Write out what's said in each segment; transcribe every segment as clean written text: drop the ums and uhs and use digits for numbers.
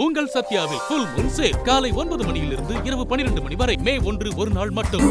உங்கள் சத்யாவில் full Moon sale காலை 9 மணியிலிருந்து இரவு 12 மணி வரை மே 1 ஒரு நாள் மட்டும்.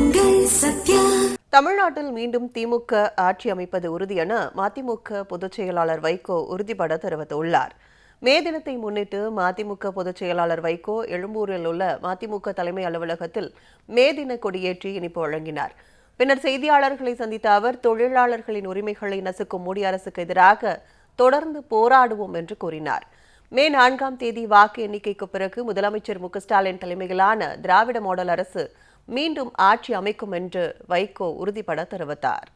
தமிழ்நாட்டில் மீண்டும் திமுக ஆட்சி அமைப்பது உறுதி என மதிமுக பொதுச் செயலாளர் வைகோ உறுதிபட தெரிவித்துள்ளார். மே தினத்தை முன்னிட்டு மதிமுக பொதுச் செயலாளர் வைகோ எழும்பூரில் உள்ள மதிமுக தலைமை அலுவலகத்தில் மே தின கொடியேற்றி இனிப்பு வழங்கினார். பின்னர் செய்தியாளர்களை சந்தித்த அவர் தொழிலாளர்களின் உரிமைகளை நசுக்கும் மோடி அரசுக்கு எதிராக தொடர்ந்து போராடுவோம் என்று கூறினார். மே 4ஆம் தேதி வாக்கு எண்ணிக்கைக்கு பிறகு முதலமைச்சர் மு.க.ஸ்டாலின் தலைமையிலான திராவிட மாடல் அரசு மீண்டும் ஆட்சி அமைக்கும் என்று வைகோ உறுதிபட தெரிவித்தார்.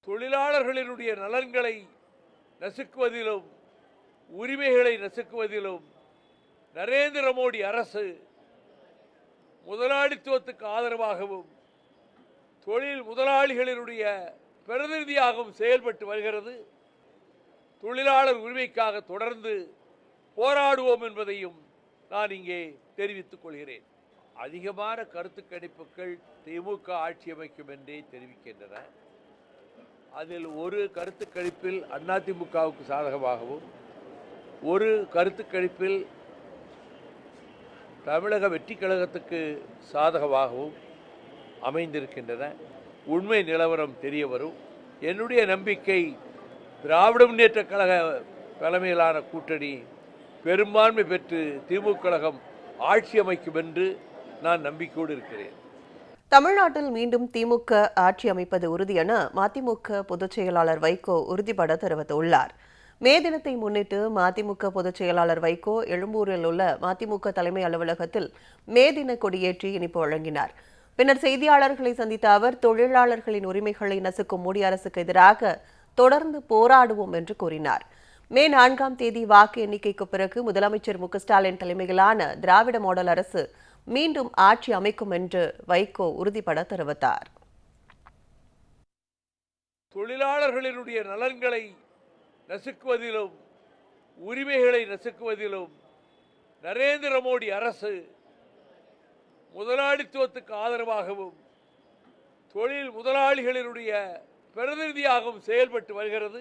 தொழிலாளர்களினுடைய நலன்களை நசுக்குவதிலும் உரிமைகளை நசுக்குவதிலும் நரேந்திர மோடி அரசு முதலாளித்துவத்துக்கு ஆதரவாகவும் தொழில் முதலாளிகளினுடைய பிரதிநிதியாகவும் செயல்பட்டு வருகிறது. தொழிலாளர் உரிமைக்காக தொடர்ந்து போராடுவோம் என்பதையும் நான் இங்கே தெரிவித்துக் கொள்கிறேன். அதிகமான கருத்து கணிப்புகள் திமுக ஆட்சி அமைக்கும் என்றே தெரிவிக்கின்றன. அதில் ஒரு கருத்து கணிப்பில் அதிமுகவுக்கு சாதகமாகவும் ஒரு கருத்து கணிப்பில் தமிழக வெற்றி கழகத்துக்கு சாதகமாகவும் அமைந்திருக்கின்றன. உண்மை நிலவரம் தெரிய வரும். என்னுடைய நம்பிக்கை திராவிட முன்னேற்ற கழக தலைமையிலான கூட்டணி பெரும்பான்மை பெற்று திமுக கழகம் ஆட்சி அமைக்கும் என்று நான் நம்பிக்கையோடு இருக்கிறேன். தமிழ்நாட்டில் மீண்டும் திமுக ஆட்சி அமைப்பது உறுதி என மதிமுக பொதுச் செயலாளர் வைகோ உறுதிபட தெரிவித்துள்ளார். மே தினத்தை முன்னிட்டு மதிமுக பொதுச் செயலாளர் வைகோ எழும்பூரில் உள்ள மதிமுக தலைமை அலுவலகத்தில் மே தின கொடியேற்றி இனிப்பு வழங்கினார். பின்னர் செய்தியாளர்களை சந்தித்த அவர் தொழிலாளர்களின் உரிமைகளை நசுக்கும் மோடி அரசுக்கு எதிராக தொடர்ந்து போராடுவோம் என்று கூறினார். மே 4ஆம் தேதி வாக்கு எண்ணிக்கைக்கு பிறகு முதலமைச்சர் மு.க.ஸ்டாலின் தலைமையிலான திராவிட மாடல் அரசு மீண்டும் ஆட்சி அமைக்கும் என்று வைகோ உறுதிபட தெரிவித்தார். தொழிலாளர்களினுடைய நலன்களை நசுக்குவதிலும் உரிமைகளை நசுக்குவதிலும் நரேந்திர மோடி அரசு முதலாளித்துவத்துக்கு ஆதரவாகவும் தொழில் முதலாளிகளினுடைய பிரதிநிதியாகவும் செயல்பட்டு வருகிறது.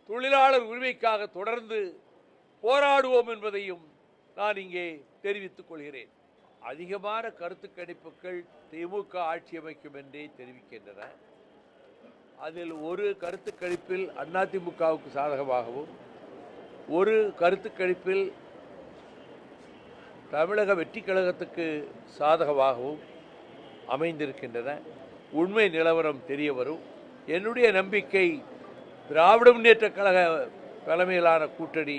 தொழிலாளர் உரிமைக்காக தொடர்ந்து போராடுவோம் என்பதையும் நான் இங்கே தெரிவித்துக் கொள்கிறேன். அதிகமான கருத்து கணிப்புகள் திமுக ஆட்சி அமைக்கும் என்றே தெரிவிக்கின்றன. அதில் ஒரு கருத்து கணிப்பில் அதிமுகவுக்கு சாதகமாகவும் ஒரு கருத்து கணிப்பில் தமிழக வெற்றி கழகத்துக்கு சாதகமாகவும் அமைந்திருக்கின்றன. உண்மை நிலவரம் தெரிய வரும். என்னுடைய நம்பிக்கை திராவிட முன்னேற்ற கழக தலைமையிலான கூட்டணி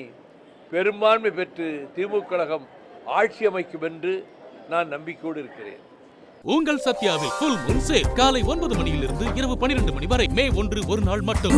பெரும்பான்மை பெற்று திமுக கழகம் ஆட்சி அமைக்கும் என்று நான் நம்பிக்கையோடு இருக்கிறேன். உங்கள் சத்யாவில் ஃபுல் மூன் சேல் காலை 9 மணியிலிருந்து இரவு 12 மணி வரை மே 1 ஒரு நாள் மட்டும்.